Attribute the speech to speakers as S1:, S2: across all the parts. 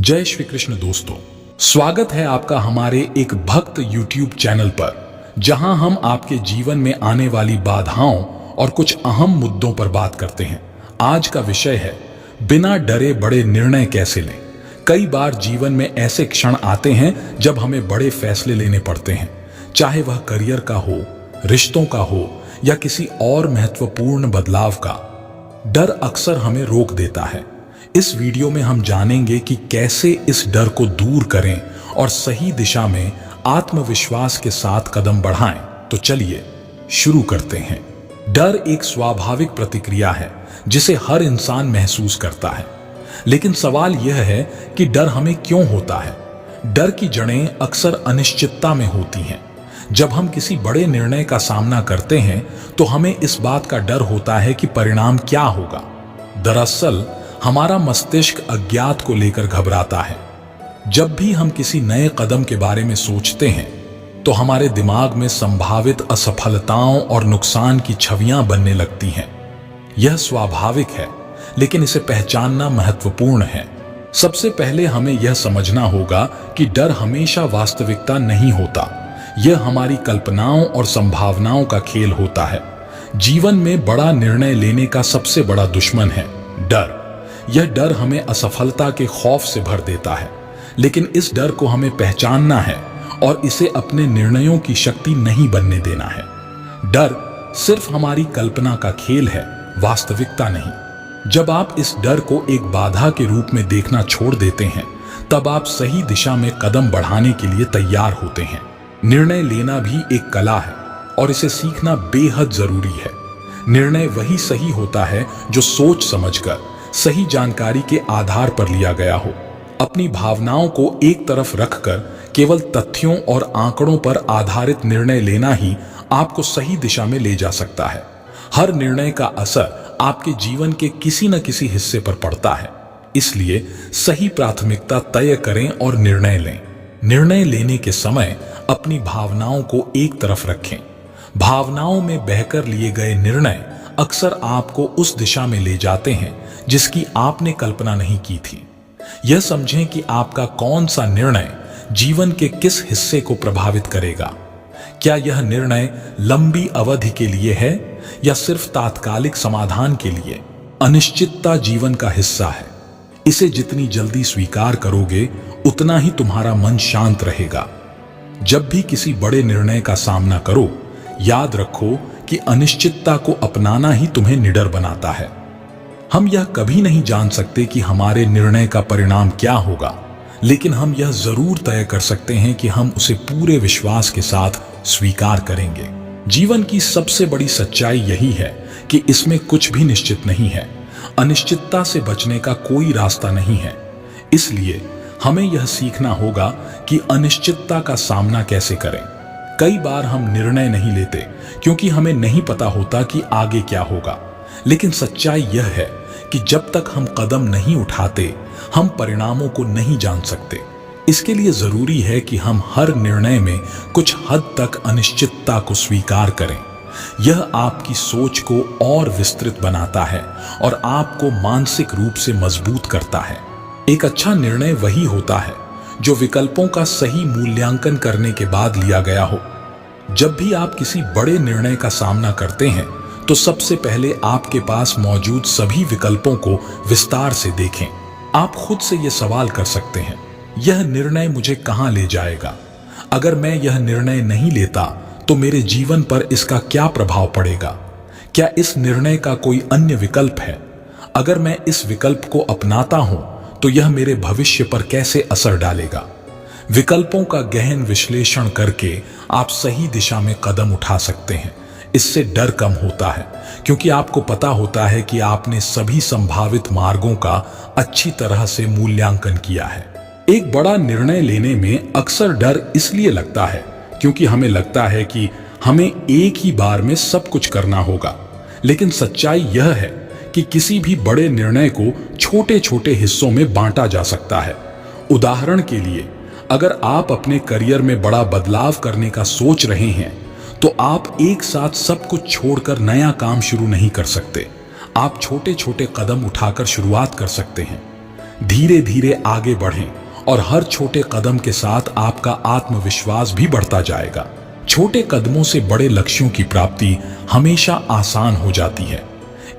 S1: जय श्री कृष्ण दोस्तों, स्वागत है आपका हमारे एक भक्त YouTube चैनल पर, जहां हम आपके जीवन में आने वाली बाधाओं और कुछ अहम मुद्दों पर बात करते हैं। आज का विषय है बिना डरे बड़े निर्णय कैसे लें। कई बार जीवन में ऐसे क्षण आते हैं जब हमें बड़े फैसले लेने पड़ते हैं, चाहे वह करियर का हो, रिश्तों का हो या किसी और महत्वपूर्ण बदलाव का। डर अक्सर हमें रोक देता है। इस वीडियो में हम जानेंगे कि कैसे इस डर को दूर करें और सही दिशा में आत्मविश्वास के साथ कदम बढ़ाएं। तो चलिए शुरू करते हैं। डर एक स्वाभाविक प्रतिक्रिया है जिसे हर इंसान महसूस करता है, लेकिन सवाल यह है कि डर हमें क्यों होता है। डर की जड़ें अक्सर अनिश्चितता में होती हैं। जब हम किसी बड़े निर्णय का सामना करते हैं तो हमें इस बात का डर होता है कि परिणाम क्या होगा। दरअसल हमारा मस्तिष्क अज्ञात को लेकर घबराता है। जब भी हम किसी नए कदम के बारे में सोचते हैं तो हमारे दिमाग में संभावित असफलताओं और नुकसान की छवियां बनने लगती हैं। यह स्वाभाविक है, लेकिन इसे पहचानना महत्वपूर्ण है। सबसे पहले हमें यह समझना होगा कि डर हमेशा वास्तविकता नहीं होता। यह हमारी कल्पनाओं और संभावनाओं का खेल होता है। जीवन में बड़ा निर्णय लेने का सबसे बड़ा दुश्मन है डर। यह डर हमें असफलता के खौफ से भर देता है, लेकिन इस डर को हमें पहचानना है और इसे अपने निर्णयों की शक्ति नहीं बनने देना है। डर सिर्फ हमारी कल्पना का खेल है, वास्तविकता नहीं। जब आप इस डर को एक बाधा के रूप में देखना छोड़ देते हैं, तब आप सही दिशा में कदम बढ़ाने के लिए तैयार होते हैं। निर्णय लेना भी एक कला है और इसे सीखना बेहद जरूरी है। निर्णय वही सही होता है जो सोच समझकर, सही जानकारी के आधार पर लिया गया हो। अपनी भावनाओं को एक तरफ रखकर केवल तथ्यों और आंकड़ों पर आधारित निर्णय लेना ही आपको सही दिशा में ले जा सकता है। हर निर्णय का असर आपके जीवन के किसी न किसी हिस्से पर पड़ता है, इसलिए सही प्राथमिकता तय करें और निर्णय लें। निर्णय लेने के समय अपनी भावनाओं को एक तरफ रखें। भावनाओं में बहकर लिए गए निर्णय अक्सर आपको उस दिशा में ले जाते हैं जिसकी आपने कल्पना नहीं की थी। यह समझें कि आपका कौन सा निर्णय जीवन के किस हिस्से को प्रभावित करेगा। क्या यह निर्णय लंबी अवधि के लिए है या सिर्फ तात्कालिक समाधान के लिए। अनिश्चितता जीवन का हिस्सा है। इसे जितनी जल्दी स्वीकार करोगे, उतना ही तुम्हारा मन शांत रहेगा। जब भी किसी बड़े निर्णय का सामना करो, याद रखो कि अनिश्चितता को अपनाना ही तुम्हें निडर बनाता है। हम यह कभी नहीं जान सकते कि हमारे निर्णय का परिणाम क्या होगा, लेकिन हम यह जरूर तय कर सकते हैं कि हम उसे पूरे विश्वास के साथ स्वीकार करेंगे। जीवन की सबसे बड़ी सच्चाई यही है कि इसमें कुछ भी निश्चित नहीं है। अनिश्चितता से बचने का कोई रास्ता नहीं है। इसलिए हमें यह सीखना होगा कि अनिश्चितता का सामना कैसे करें। कई बार हम निर्णय नहीं लेते क्योंकि हमें नहीं पता होता कि आगे क्या होगा, लेकिन सच्चाई यह है कि जब तक हम कदम नहीं उठाते, हम परिणामों को नहीं जान सकते। इसके लिए जरूरी है कि हम हर निर्णय में कुछ हद तक अनिश्चितता को स्वीकार करें। यह आपकी सोच को और विस्तृत बनाता है और आपको मानसिक रूप से मजबूत करता है। एक अच्छा निर्णय वही होता है जो विकल्पों का सही मूल्यांकन करने के बाद लिया गया हो। जब भी आप किसी बड़े निर्णय का सामना करते हैं तो सबसे पहले आपके पास मौजूद सभी विकल्पों को विस्तार से देखें। आप खुद से यह सवाल कर सकते हैं, यह निर्णय मुझे कहां ले जाएगा? अगर मैं यह निर्णय नहीं लेता तो मेरे जीवन पर इसका क्या प्रभाव पड़ेगा? क्या इस निर्णय का कोई अन्य विकल्प है? अगर मैं इस विकल्प को अपनाता हूं तो यह मेरे भविष्य पर कैसे असर डालेगा? विकल्पों का गहन विश्लेषण करके आप सही दिशा में कदम उठा सकते हैं। इससे डर कम होता है क्योंकि आपको पता होता है कि आपने सभी संभावित मार्गों का अच्छी तरह से मूल्यांकन किया है। एक बड़ा निर्णय लेने में अक्सर डर इसलिए लगता है क्योंकि हमें लगता है कि हमें एक ही बार में सब कुछ करना होगा, लेकिन सच्चाई यह है कि किसी भी बड़े निर्णय को छोटे छोटे हिस्सों में बांटा जा सकता है। उदाहरण के लिए, अगर आप अपने करियर में बड़ा बदलाव करने का सोच रहे हैं तो आप एक साथ सब कुछ छोड़कर नया काम शुरू नहीं कर सकते। आप छोटे छोटे कदम उठाकर शुरुआत कर सकते हैं। धीरे धीरे आगे बढ़ें और हर छोटे कदम के साथ आपका आत्मविश्वास भी बढ़ता जाएगा। छोटे कदमों से बड़े लक्ष्यों की प्राप्ति हमेशा आसान हो जाती है।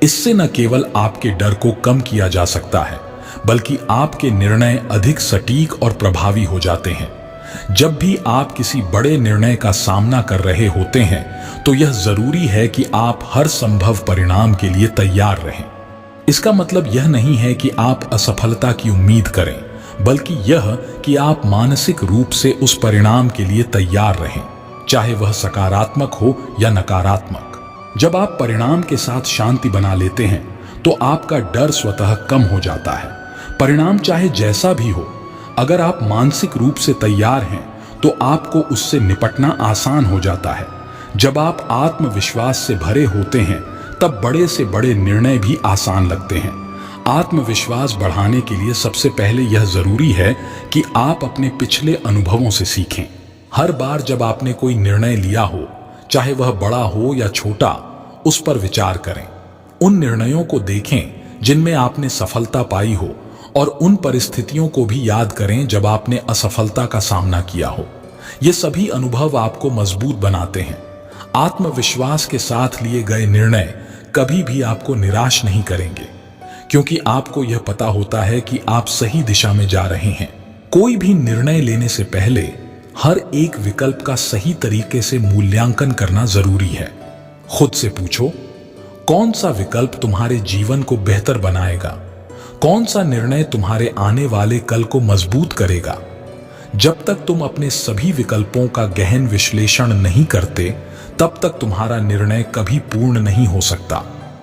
S1: इससे न केवल आपके डर को कम किया जा सकता है, बल्कि आपके निर्णय अधिक सटीक और प्रभावी हो जाते हैं। जब भी आप किसी बड़े निर्णय का सामना कर रहे होते हैं, तो यह जरूरी है कि आप हर संभव परिणाम के लिए तैयार रहें। इसका मतलब यह नहीं है कि आप असफलता की उम्मीद करें, बल्कि यह कि आप मानसिक रूप से उस परिणाम के लिए तैयार रहें, चाहे वह सकारात्मक हो या नकारात्मक। जब आप परिणाम के साथ शांति बना लेते हैं, तो आपका डर स्वतः कम हो जाता है। परिणाम चाहे जैसा भी हो, अगर आप मानसिक रूप से तैयार हैं, तो आपको उससे निपटना आसान हो जाता है। जब आप आत्मविश्वास से भरे होते हैं, तब बड़े से बड़े निर्णय भी आसान लगते हैं। आत्मविश्वास बढ़ाने के लिए सबसे पहले यह जरूरी है कि आप अपने पिछले अनुभवों से सीखें। हर बार जब आपने कोई निर्णय लिया हो, चाहे वह बड़ा हो या छोटा, उस पर विचार करें। उन निर्णयों को देखें जिनमें आपने सफलता पाई हो, और उन परिस्थितियों को भी याद करें जब आपने असफलता का सामना किया हो। ये सभी अनुभव आपको मजबूत बनाते हैं। आत्मविश्वास के साथ लिए गए निर्णय कभी भी आपको निराश नहीं करेंगे, क्योंकि आपको यह पता होता है कि आप सही दिशा में जा रहे हैं। कोई भी निर्णय लेने से पहले हर एक विकल्प का सही तरीके से मूल्यांकन करना जरूरी है। खुद से पूछो, कौन सा विकल्प तुम्हारे जीवन को बेहतर बनाएगा? कौन सा निर्णय तुम्हारे आने वाले कल को मजबूत करेगा? जब तक तुम अपने सभी विकल्पों का गहन विश्लेषण नहीं करते, तब तक तुम्हारा निर्णय कभी पूर्ण नहीं हो सकता।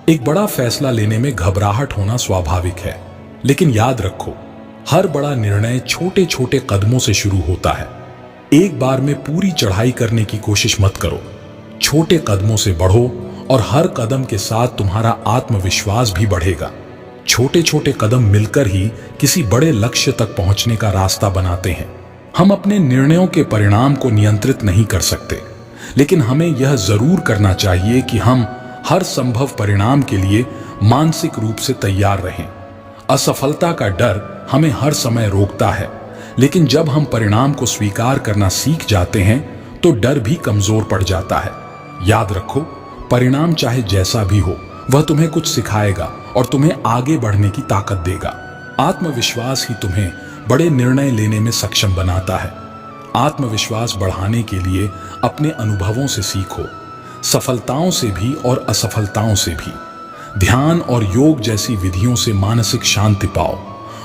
S1: एक बड़ा फैसला लेने में घबराहट होना स्वाभाविक है, लेकिन याद रखो, हर बड़ा निर्णय छोटे छोटे कदमों से शुरू होता है। एक बार में पूरी चढ़ाई करने की कोशिश मत करो। छोटे कदमों से बढ़ो, और हर कदम के साथ तुम्हारा आत्मविश्वास भी बढ़ेगा। छोटे छोटे कदम मिलकर ही किसी बड़े लक्ष्य तक पहुंचने का रास्ता बनाते हैं। हम अपने निर्णयों के परिणाम को नियंत्रित नहीं कर सकते, लेकिन हमें यह जरूर करना चाहिए कि हम हर संभव परिणाम के लिए मानसिक रूप से तैयार रहें। असफलता का डर हमें हर समय रोकता है, लेकिन जब हम परिणाम को स्वीकार करना सीख जाते हैं, तो डर भी कमजोर पड़ जाता है। याद रखो, परिणाम चाहे जैसा भी हो, वह तुम्हें कुछ सिखाएगा और तुम्हें आगे बढ़ने की ताकत देगा। आत्मविश्वास ही तुम्हें बड़े निर्णय लेने में सक्षम बनाता है। आत्मविश्वास बढ़ाने के लिए अपने अनुभवों से सीखो, सफलताओं से भी और असफलताओं से भी। ध्यान और योग जैसी विधियों से मानसिक शांति पाओ,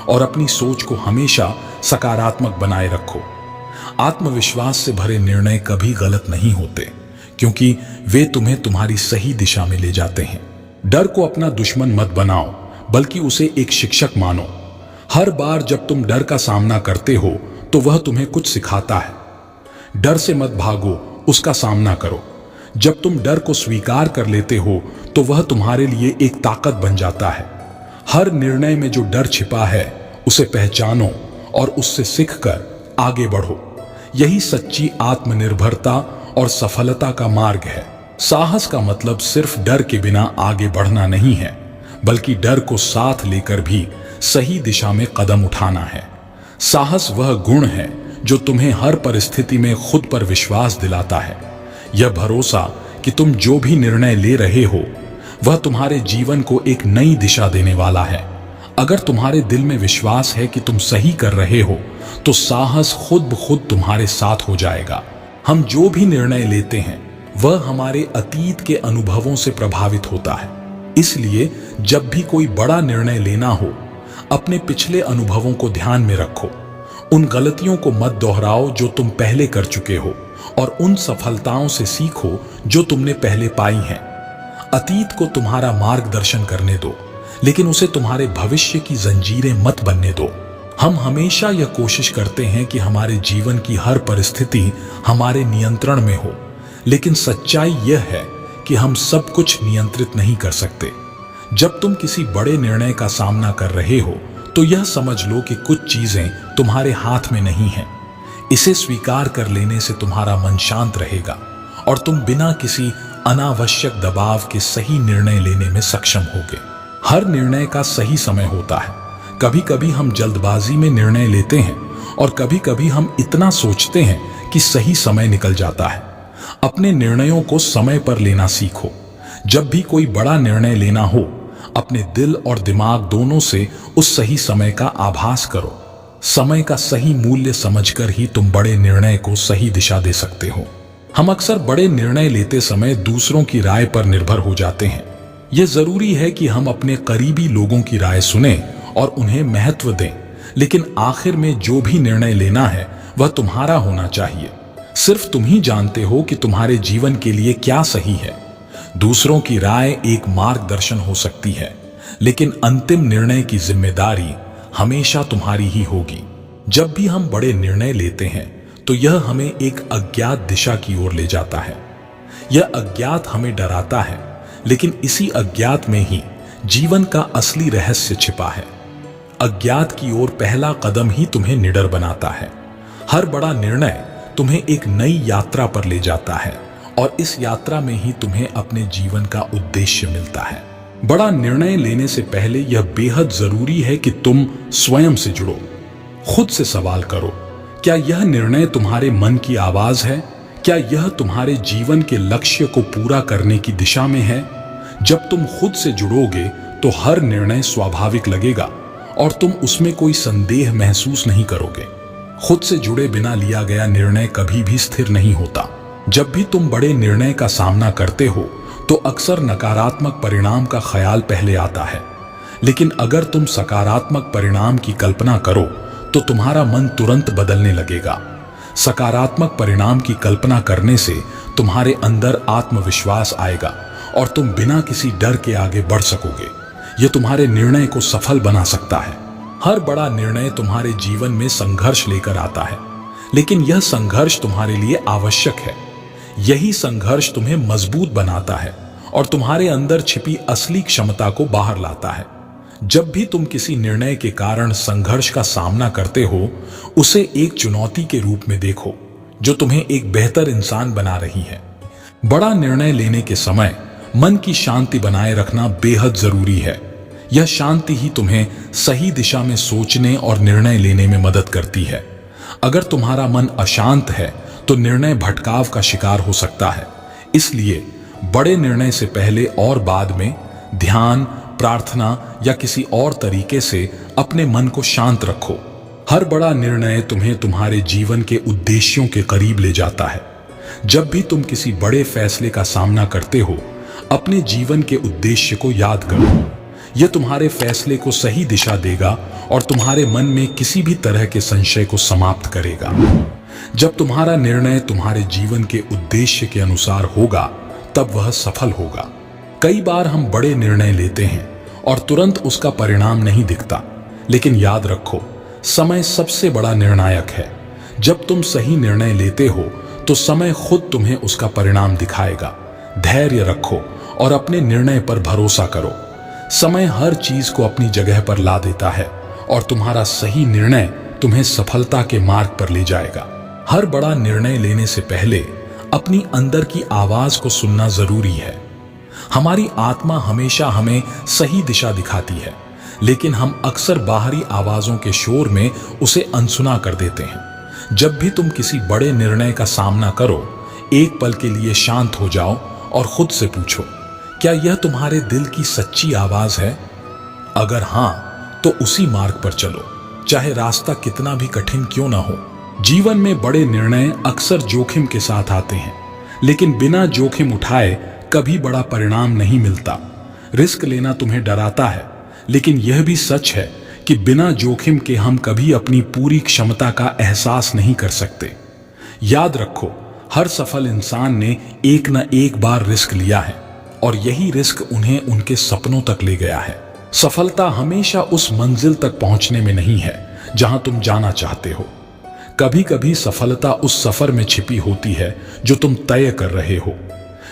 S1: और अपनी सोच को हमेशा सकारात्मक बनाए रखो। आत्मविश्वास से भरे निर्णय कभी गलत नहीं होते, क्योंकि वे तुम्हें तुम्हारी सही दिशा में ले जाते हैं। डर को अपना दुश्मन मत बनाओ, बल्कि उसे एक शिक्षक मानो। हर बार जब तुम डर का सामना करते हो, तो वह तुम्हें कुछ सिखाता है। डर से मत भागो, उसका सामना करो। जब तुम डर को स्वीकार कर लेते हो, तो वह तुम्हारे लिए एक ताकत बन जाता है। हर निर्णय में जो डर छिपा है, उसे पहचानो और उससे सीखकर आगे बढ़ो। यही सच्ची आत्मनिर्भरता और सफलता का मार्ग है। साहस का मतलब सिर्फ डर के बिना आगे बढ़ना नहीं है, बल्कि डर को साथ लेकर भी सही दिशा में कदम उठाना है। साहस वह गुण है जो तुम्हें हर परिस्थिति में खुद पर विश्वास दिलाता है। यह भरोसा कि तुम जो भी निर्णय ले रहे हो, वह तुम्हारे जीवन को एक नई दिशा देने वाला है। अगर तुम्हारे दिल में विश्वास है कि तुम सही कर रहे हो, तो साहस खुद ब खुद तुम्हारे साथ हो जाएगा। हम जो भी निर्णय लेते हैं, वह हमारे अतीत के अनुभवों से प्रभावित होता है। इसलिए जब भी कोई बड़ा निर्णय लेना हो, अपने पिछले अनुभवों को ध्यान में रखो। उन गलतियों को मत दोहराओ जो तुम पहले कर चुके हो, और उन सफलताओं से सीखो जो तुमने पहले पाई हैं। अतीत को तुम्हारा मार्गदर्शन करने दो, लेकिन उसे तुम्हारे भविष्य की जंजीरें मत बनने दो। हम हमेशा यह कोशिश करते हैं कि हमारे जीवन की हर परिस्थिति हमारे नियंत्रण में हो, लेकिन सच्चाई यह है कि हम सब कुछ नियंत्रित नहीं कर सकते। जब तुम किसी बड़े निर्णय का सामना कर रहे हो, तो यह समझ लो कि कुछ चीजें तुम्हारे हाथ में नहीं हैं। इसे स्वीकार कर लेने से तुम्हारा मन शांत रहेगा, और तुम बिना किसी अनावश्यक दबाव के सही निर्णय लेने में सक्षम होगे। हर निर्णय का सही समय होता है। कभी कभी हम जल्दबाजी में निर्णय लेते हैं और कभी कभी हम इतना सोचते हैं कि सही समय निकल जाता है। अपने निर्णयों को समय पर लेना सीखो। जब भी कोई बड़ा निर्णय लेना हो, अपने दिल और दिमाग दोनों से उस सही समय का आभास करो। समय का सही मूल्य समझकर ही तुम बड़े निर्णय को सही दिशा दे सकते हो। हम अक्सर बड़े निर्णय लेते समय दूसरों की राय पर निर्भर हो जाते हैं। यह जरूरी है कि हम अपने करीबी लोगों की राय सुनें और उन्हें महत्व दें, लेकिन आखिर में जो भी निर्णय लेना है वह तुम्हारा होना चाहिए। सिर्फ तुम ही जानते हो कि तुम्हारे जीवन के लिए क्या सही है। दूसरों की राय एक मार्गदर्शन हो सकती है, लेकिन अंतिम निर्णय की जिम्मेदारी हमेशा तुम्हारी ही होगी। जब भी हम बड़े निर्णय लेते हैं तो यह हमें एक अज्ञात दिशा की ओर ले जाता है। यह अज्ञात हमें डराता है, लेकिन इसी अज्ञात में ही जीवन का असली रहस्य छिपा है। अज्ञात की ओर पहला कदम ही तुम्हें निडर बनाता है। हर बड़ा निर्णय तुम्हें एक नई यात्रा पर ले जाता है और इस यात्रा में ही तुम्हें अपने जीवन का उद्देश्य मिलता है। बड़ा निर्णय लेने से पहले यह बेहद जरूरी है कि तुम स्वयं से जुड़ो। खुद से सवाल करो, क्या यह निर्णय तुम्हारे मन की आवाज है? क्या यह तुम्हारे जीवन के लक्ष्य को पूरा करने की दिशा में है? जब तुम खुद से जुड़ोगे तो हर निर्णय स्वाभाविक लगेगा और तुम उसमें कोई संदेह महसूस नहीं करोगे। खुद से जुड़े बिना लिया गया निर्णय कभी भी स्थिर नहीं होता। जब भी तुम बड़े निर्णय का सामना करते हो तो अक्सर नकारात्मक परिणाम का ख्याल पहले आता है, लेकिन अगर तुम सकारात्मक परिणाम की कल्पना करो तो तुम्हारा मन तुरंत बदलने लगेगा। सकारात्मक परिणाम की कल्पना करने से तुम्हारे अंदर आत्मविश्वास आएगा और तुम बिना किसी डर के आगे बढ़ सकोगे। यह तुम्हारे निर्णय को सफल बना सकता है। हर बड़ा निर्णय तुम्हारे जीवन में संघर्ष लेकर आता है, लेकिन यह संघर्ष तुम्हारे लिए आवश्यक है। यही संघर्ष तुम्हें मजबूत बनाता है और तुम्हारे अंदर छिपी असली क्षमता को बाहर लाता है। जब भी तुम किसी निर्णय के कारण संघर्ष का सामना करते हो, उसे एक चुनौती के रूप में देखो जो तुम्हें एक बेहतर इंसान बना रही है। बड़ा निर्णय लेने के समय मन की शांति बनाए रखना बेहद जरूरी है। यह शांति ही तुम्हें सही दिशा में सोचने और निर्णय लेने में मदद करती है। अगर तुम्हारा मन अशांत है तो निर्णय भटकाव का शिकार हो सकता है। इसलिए बड़े निर्णय से पहले और बाद में ध्यान, प्रार्थना या किसी और तरीके से अपने मन को शांत रखो। हर बड़ा निर्णय तुम्हें तुम्हारे जीवन के उद्देश्यों के करीब ले जाता है। जब भी तुम किसी बड़े फैसले का सामना करते हो, अपने जीवन के उद्देश्य को याद करो। यह तुम्हारे फैसले को सही दिशा देगा और तुम्हारे मन में किसी भी तरह के संशय को समाप्त करेगा। जब तुम्हारा निर्णय तुम्हारे जीवन के उद्देश्य के अनुसार होगा, तब वह सफल होगा। कई बार हम बड़े निर्णय लेते हैं और तुरंत उसका परिणाम नहीं दिखता, लेकिन याद रखो, समय सबसे बड़ा निर्णायक है। जब तुम सही निर्णय लेते हो तो समय खुद तुम्हें उसका परिणाम दिखाएगा। धैर्य रखो और अपने निर्णय पर भरोसा करो। समय हर चीज को अपनी जगह पर ला देता है और तुम्हारा सही निर्णय तुम्हें सफलता के मार्ग पर ले जाएगा। हर बड़ा निर्णय लेने से पहले अपनी अंदर की आवाज को सुनना जरूरी है। हमारी आत्मा हमेशा हमें सही दिशा दिखाती है, लेकिन हम अक्सर बाहरी आवाजों के शोर में उसे अनसुना कर देते हैं। जब भी तुम किसी बड़े निर्णय का सामना करो, एक पल के लिए शांत हो जाओ और खुद से पूछो, क्या यह तुम्हारे दिल की सच्ची आवाज है? अगर हां, तो उसी मार्ग पर चलो, चाहे रास्ता कितना भी कठिन क्यों ना हो। जीवन में बड़े निर्णय अक्सर जोखिम के साथ आते हैं, लेकिन बिना जोखिम उठाए कभी बड़ा परिणाम नहीं मिलता। रिस्क लेना तुम्हें डराता है, लेकिन यह भी सच है कि बिना जोखिम के हम कभी अपनी पूरी क्षमता का एहसास नहीं कर सकते। याद रखो, हर सफल इंसान ने एक न एक बार रिस्क लिया है और यही रिस्क उन्हें उनके सपनों तक ले गया है। सफलता हमेशा उस मंजिल तक पहुंचने में नहीं है जहां तुम जाना चाहते हो। कभी कभी सफलता उस सफर में छिपी होती है जो तुम तय कर रहे हो।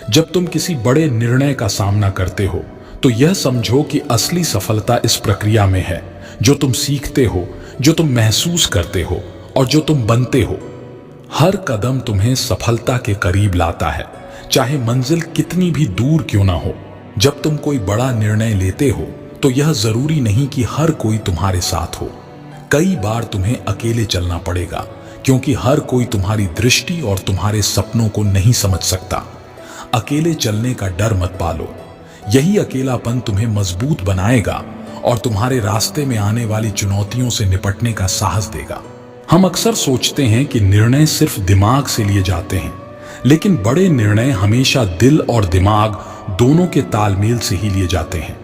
S1: जब तुम किसी बड़े निर्णय का सामना करते हो तो यह समझो कि असली सफलता इस प्रक्रिया में है, जो तुम सीखते हो, जो तुम महसूस करते हो और जो तुम बनते हो। हर कदम तुम्हें सफलता के करीब लाता है, चाहे मंजिल कितनी भी दूर क्यों ना हो। जब तुम कोई बड़ा निर्णय लेते हो तो यह जरूरी नहीं कि हर कोई तुम्हारे साथ हो। कई बार तुम्हें अकेले चलना पड़ेगा, क्योंकि हर कोई तुम्हारी दृष्टि और तुम्हारे सपनों को नहीं समझ सकता। अकेले चलने का डर मत पालो, यही अकेलापन तुम्हें मजबूत बनाएगा और तुम्हारे रास्ते में आने वाली चुनौतियों से निपटने का साहस देगा। हम अक्सर सोचते हैं कि निर्णय सिर्फ दिमाग से लिए जाते हैं, लेकिन बड़े निर्णय हमेशा दिल और दिमाग दोनों के तालमेल से ही लिए जाते हैं।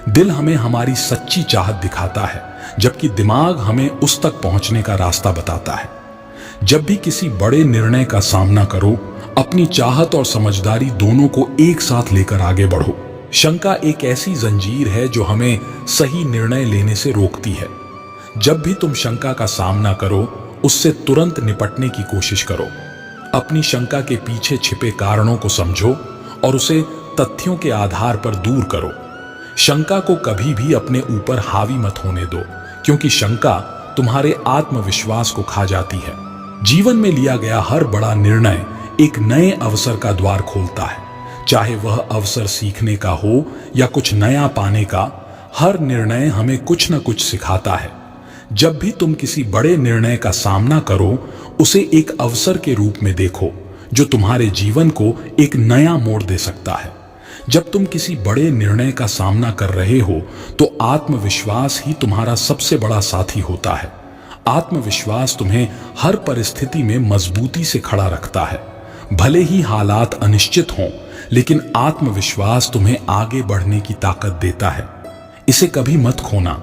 S1: दिल हमें हमारी सच्ची चाहत दिखाता है, जबकि दिमाग हमें उस तक पहुंचने का रास्ता बताता है। जब भी किसी बड़े निर्णय का सामना करो, अपनी चाहत और समझदारी दोनों को एक साथ लेकर आगे बढ़ो। शंका एक ऐसी जंजीर है जो हमें सही निर्णय लेने से रोकती है। जब भी तुम शंका का सामना करो, उससे तुरंत निपटने की कोशिश करो। अपनी शंका के पीछे छिपे कारणों को समझो और उसे तथ्यों के आधार पर दूर करो। शंका को कभी भी अपने ऊपर हावी मत होने दो, क्योंकि शंका तुम्हारे आत्मविश्वास को खा जाती है। जीवन में लिया गया हर बड़ा निर्णय एक नए अवसर का द्वार खोलता है, चाहे वह अवसर सीखने का हो या कुछ नया पाने का। हर निर्णय हमें कुछ न कुछ सिखाता है। जब भी तुम किसी बड़े निर्णय का सामना करो, उसे एक अवसर के रूप में देखो, जो तुम्हारे जीवन को एक नया मोड़ दे सकता है। जब तुम किसी बड़े निर्णय का सामना कर रहे हो, तो आत्मविश्वास ही तुम्हारा सबसे बड़ा साथी होता है। आत्मविश्वास तुम्हें हर परिस्थिति में मजबूती से खड़ा रखता है। भले ही हालात अनिश्चित हों, लेकिन आत्मविश्वास तुम्हें आगे बढ़ने की ताकत देता है। इसे कभी मत खोना,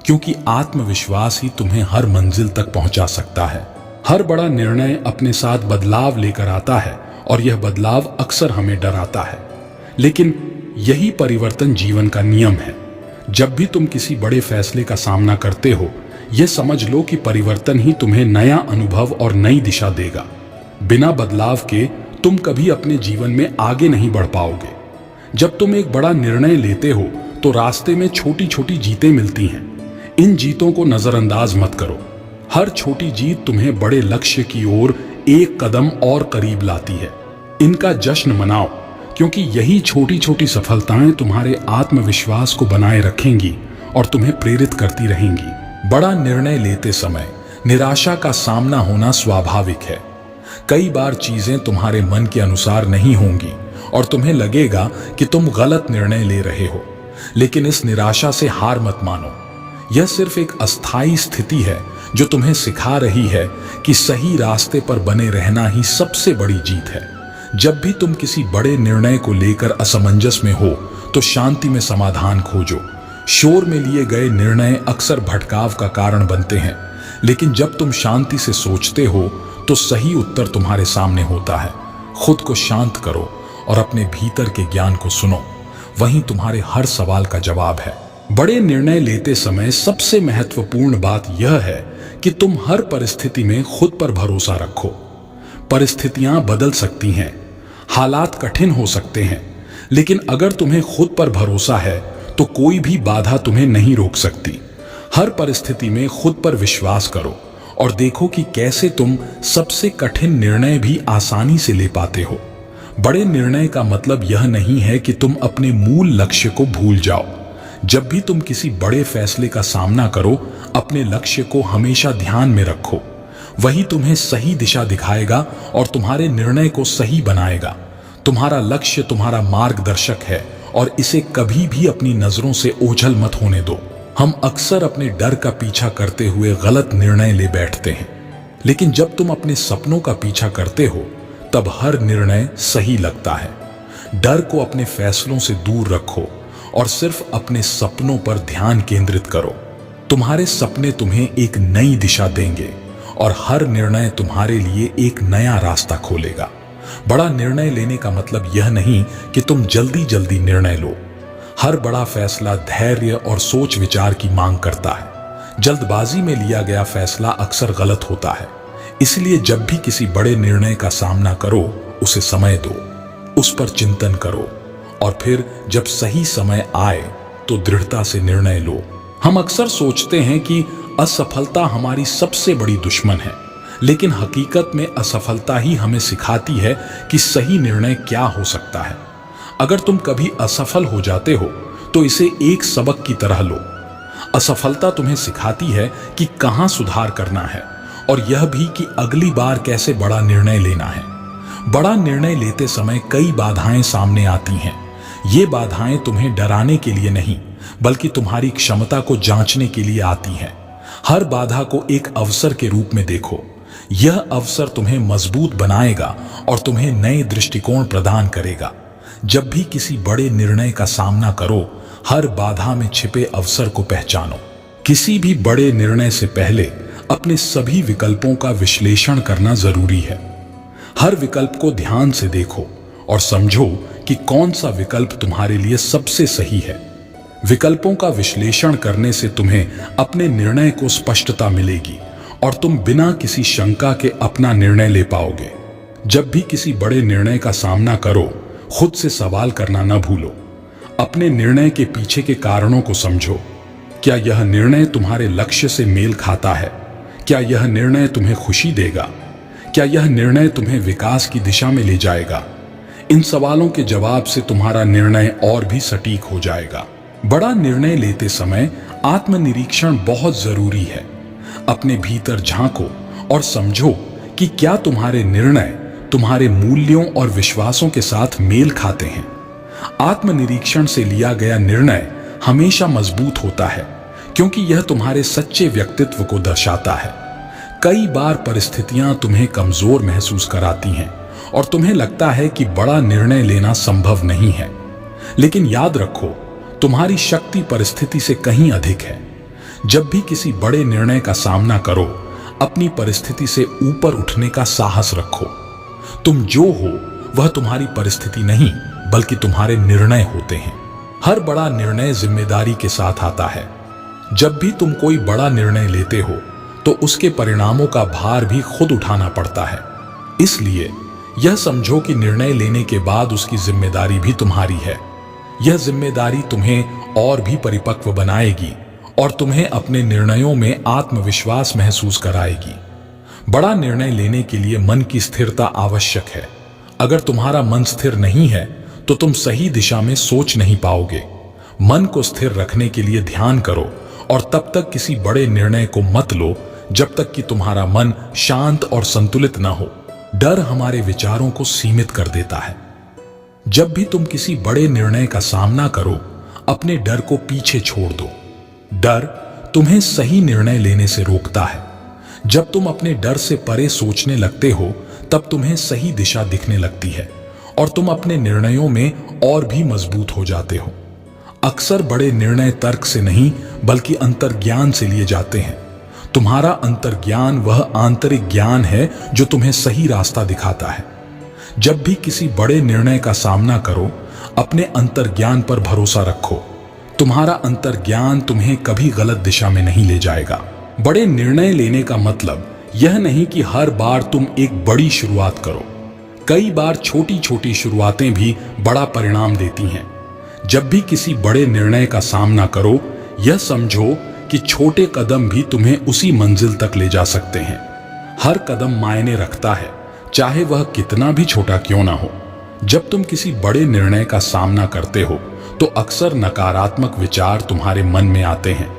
S1: क्योंकि आत्मविश्वास ही तुम्हें हर मंजिल तक पहुंचा सकता है। हर बड़ा निर्णय अपने साथ बदलाव लेकर आता है, और यह बदलाव अक्सर हमें डराता है, लेकिन यही परिवर्तन जीवन का नियम है। जब भी तुम किसी बड़े फैसले का सामना करते हो, यह समझ लो कि परिवर्तन ही तुम्हें नया अनुभव और नई दिशा देगा। बिना बदलाव के तुम कभी अपने जीवन में आगे नहीं बढ़ पाओगे। जब तुम एक बड़ा निर्णय लेते हो, तो रास्ते में छोटी छोटी जीतें मिलती हैं। इन जीतों को नजरअंदाज मत करो। हर छोटी जीत तुम्हें बड़े लक्ष्य की ओर एक कदम और करीब लाती है। इनका जश्न मनाओ, क्योंकि यही छोटी छोटी सफलताएं तुम्हारे आत्मविश्वास को बनाए रखेंगी और तुम्हें प्रेरित करती रहेंगी। बड़ा निर्णय लेते समय निराशा का सामना होना स्वाभाविक है। कई बार चीजें तुम्हारे मन के अनुसार नहीं होंगी और तुम्हें लगेगा कि तुम गलत निर्णय ले रहे हो, लेकिन इस निराशा से हार मत मानो। यह सिर्फ एक अस्थायी स्थिति है जो तुम्हें सिखा रही है कि सही रास्ते पर बने रहना ही सबसे बड़ी जीत है। जब भी तुम किसी बड़े निर्णय को लेकर असमंजस में हो, तो शांति में समाधान खोजो। शोर में लिए गए निर्णय अक्सर भटकाव का कारण बनते हैं, लेकिन जब तुम शांति से सोचते हो, तो सही उत्तर तुम्हारे सामने होता है। खुद को शांत करो और अपने भीतर के ज्ञान को सुनो, वहीं तुम्हारे हर सवाल का जवाब है। बड़े निर्णय लेते समय सबसे महत्वपूर्ण बात यह है कि तुम हर परिस्थिति में खुद पर भरोसा रखो। परिस्थितियां बदल सकती हैं, हालात कठिन हो सकते हैं, लेकिन अगर तुम्हें खुद पर भरोसा है, तो कोई भी बाधा तुम्हें नहीं रोक सकती। हर परिस्थिति में खुद पर विश्वास करो और देखो कि कैसे तुम सबसे कठिन निर्णय भी आसानी से ले पाते हो। बड़े निर्णय का मतलब यह नहीं है कि तुम अपने मूल लक्ष्य को भूल जाओ। जब भी तुम किसी बड़े फैसले का सामना करो, अपने लक्ष्य को हमेशा ध्यान में रखो। वही तुम्हें सही दिशा दिखाएगा और तुम्हारे निर्णय को सही बनाएगा। तुम्हारा लक्ष्य तुम्हारा मार्गदर्शक है और इसे कभी भी अपनी नजरों से ओझल मत होने दो। हम अक्सर अपने डर का पीछा करते हुए गलत निर्णय ले बैठते हैं, लेकिन जब तुम अपने सपनों का पीछा करते हो, तब हर निर्णय सही लगता है। डर को अपने फैसलों से दूर रखो और सिर्फ अपने सपनों पर ध्यान केंद्रित करो। तुम्हारे सपने तुम्हें एक नई दिशा देंगे और हर निर्णय तुम्हारे लिए एक नया रास्ता खोलेगा। बड़ा निर्णय लेने का मतलब यह नहीं कि तुम जल्दी जल्दी निर्णय लो। हर बड़ा फैसला धैर्य और सोच विचार की मांग करता है। जल्दबाजी में लिया गया फैसला अक्सर गलत होता है। इसलिए जब भी किसी बड़े निर्णय का सामना करो, उसे समय दो, उस पर चिंतन करो और फिर जब सही समय आए तो दृढ़ता से निर्णय लो। हम अक्सर सोचते हैं कि असफलता हमारी सबसे बड़ी दुश्मन है, लेकिन हकीकत में असफलता ही हमें सिखाती है कि सही निर्णय क्या हो सकता है। अगर तुम कभी असफल हो जाते हो, तो इसे एक सबक की तरह लो। असफलता तुम्हें सिखाती है कि कहां सुधार करना है, और यह भी कि अगली बार कैसे बड़ा निर्णय लेना है। बड़ा निर्णय लेते समय कई बाधाएं सामने आती हैं। ये बाधाएं तुम्हें डराने के लिए नहीं, बल्कि तुम्हारी क्षमता को जांचने के लिए आती हैं। हर बाधा को एक अवसर के रूप में देखो। यह अवसर तुम्हें मजबूत बनाएगा और तुम्हें नए दृष्टिकोण प्रदान करेगा। जब भी किसी बड़े निर्णय का सामना करो, हर बाधा में छिपे अवसर को पहचानो। किसी भी बड़े निर्णय से पहले अपने सभी विकल्पों का विश्लेषण करना जरूरी है। हर विकल्प को ध्यान से देखो और समझो कि कौन सा विकल्प तुम्हारे लिए सबसे सही है। विकल्पों का विश्लेषण करने से तुम्हें अपने निर्णय को स्पष्टता मिलेगी और तुम बिना किसी शंका के अपना निर्णय ले पाओगे। जब भी किसी बड़े निर्णय का सामना करो, खुद से सवाल करना न भूलो। अपने निर्णय के पीछे के कारणों को समझो। क्या यह निर्णय तुम्हारे लक्ष्य से मेल खाता है? क्या यह निर्णय तुम्हें खुशी देगा? क्या यह निर्णय तुम्हें विकास की दिशा में ले जाएगा? इन सवालों के जवाब से तुम्हारा निर्णय और भी सटीक हो जाएगा। बड़ा निर्णय लेते समय आत्मनिरीक्षण बहुत जरूरी है। अपने भीतर झांको और समझो कि क्या तुम्हारे निर्णय तुम्हारे मूल्यों और विश्वासों के साथ मेल खाते हैं। आत्मनिरीक्षण से लिया गया निर्णय हमेशा मजबूत होता है, क्योंकि यह तुम्हारे सच्चे व्यक्तित्व को दर्शाता है। कई बार परिस्थितियां तुम्हें कमजोर महसूस कराती हैं और तुम्हें लगता है कि बड़ा निर्णय लेना संभव नहीं है, लेकिन याद रखो, तुम्हारी शक्ति परिस्थिति से कहीं अधिक है। जब भी किसी बड़े निर्णय का सामना करो, अपनी परिस्थिति से ऊपर उठने का साहस रखो। तुम जो हो वह तुम्हारी परिस्थिति नहीं, बल्कि तुम्हारे निर्णय होते हैं। हर बड़ा निर्णय जिम्मेदारी के साथ आता है। जब भी तुम कोई बड़ा निर्णय लेते हो, तो उसके परिणामों का भार भी खुद उठाना पड़ता है। इसलिए यह समझो कि निर्णय लेने के बाद उसकी जिम्मेदारी भी तुम्हारी है। यह जिम्मेदारी तुम्हें और भी परिपक्व बनाएगी और तुम्हें अपने निर्णयों में आत्मविश्वास महसूस कराएगी। बड़ा निर्णय लेने के लिए मन की स्थिरता आवश्यक है। अगर तुम्हारा मन स्थिर नहीं है, तो तुम सही दिशा में सोच नहीं पाओगे। मन को स्थिर रखने के लिए ध्यान करो और तब तक किसी बड़े निर्णय को मत लो जब तक कि तुम्हारा मन शांत और संतुलित न हो। डर हमारे विचारों को सीमित कर देता है। जब भी तुम किसी बड़े निर्णय का सामना करो, अपने डर को पीछे छोड़ दो। डर तुम्हें सही निर्णय लेने से रोकता है। जब तुम अपने डर से परे सोचने लगते हो, तब तुम्हें सही दिशा दिखने लगती है और तुम अपने निर्णयों में और भी मजबूत हो जाते हो। अक्सर बड़े निर्णय तर्क से नहीं, बल्कि अंतर्ज्ञान से लिए जाते हैं। तुम्हारा अंतर्ज्ञान वह आंतरिक ज्ञान है जो तुम्हें सही रास्ता दिखाता है। जब भी किसी बड़े निर्णय का सामना करो, अपने अंतर्ज्ञान पर भरोसा रखो। तुम्हारा अंतर्ज्ञान तुम्हें कभी गलत दिशा में नहीं ले जाएगा। बड़े निर्णय लेने का मतलब यह नहीं कि हर बार तुम एक बड़ी शुरुआत करो। कई बार छोटी छोटी शुरुआतें भी बड़ा परिणाम देती हैं। जब भी किसी बड़े निर्णय का सामना करो, यह समझो कि छोटे कदम भी तुम्हें उसी मंजिल तक ले जा सकते हैं। हर कदम मायने रखता है, चाहे वह कितना भी छोटा क्यों ना हो। जब तुम किसी बड़े निर्णय का सामना करते हो, तो अक्सर नकारात्मक विचार तुम्हारे मन में आते हैं,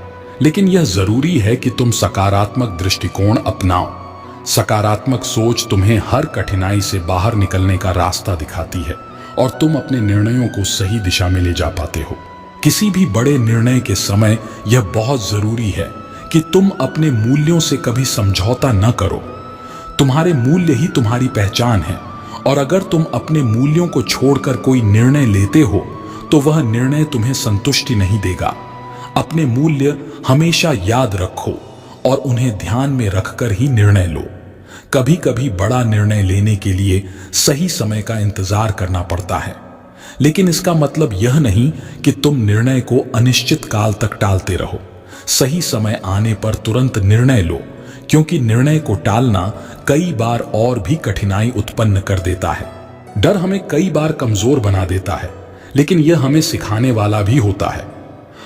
S1: लेकिन यह जरूरी है कि तुम सकारात्मक दृष्टिकोण अपनाओ। सकारात्मक सोच तुम्हें हर कठिनाई से बाहर निकलने का रास्ता दिखाती है और तुम अपने निर्णयों को सही दिशा में ले जा पाते हो। किसी भी बड़े निर्णय के समय यह बहुत जरूरी है कि तुम अपने मूल्यों से कभी समझौता न करो। तुम्हारे मूल्य ही तुम्हारी पहचान है, और अगर तुम अपने मूल्यों को छोड़कर कोई निर्णय लेते हो, तो वह निर्णय तुम्हें संतुष्टि नहीं देगा। अपने मूल्य हमेशा याद रखो और उन्हें ध्यान में रखकर ही निर्णय लो। कभी कभी बड़ा निर्णय लेने के लिए सही समय का इंतजार करना पड़ता है, लेकिन इसका मतलब यह नहीं कि तुम निर्णय को अनिश्चित काल तक टालते रहो। सही समय आने पर तुरंत निर्णय लो, क्योंकि निर्णय को टालना कई बार और भी कठिनाई उत्पन्न कर देता है। डर हमें कई बार कमजोर बना देता है, लेकिन यह हमें सिखाने वाला भी होता है।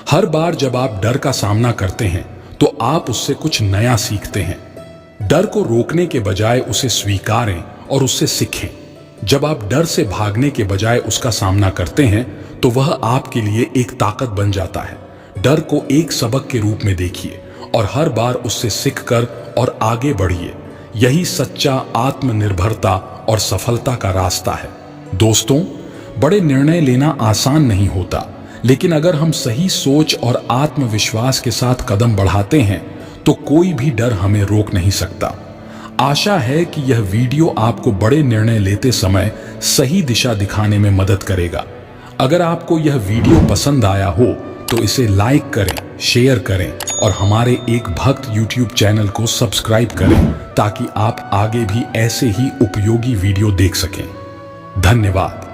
S1: हर बार जब आप डर का सामना करते हैं, तो आप उससे कुछ नया सीखते हैं। डर को रोकने के बजाय उसे स्वीकारें और उससे सीखें। जब आप डर से भागने के बजाय उसका सामना करते हैं, तो वह आपके लिए एक ताकत बन जाता है। डर को एक सबक के रूप में देखिए और हर बार उससे सीखकर और आगे बढ़िए। यही सच्चा आत्मनिर्भरता और सफलता का रास्ता है। दोस्तों, बड़े निर्णय लेना आसान नहीं होता, लेकिन अगर हम सही सोच और आत्मविश्वास के साथ कदम बढ़ाते हैं तो कोई भी डर हमें रोक नहीं सकता। आशा है कि यह वीडियो आपको बड़े निर्णय लेते समय सही दिशा दिखाने में मदद करेगा। अगर आपको यह वीडियो पसंद आया हो तो इसे लाइक करें, शेयर करें और हमारे एक भक्त YouTube चैनल को सब्सक्राइब करें ताकि आप आगे भी ऐसे ही उपयोगी वीडियो देख सकें। धन्यवाद।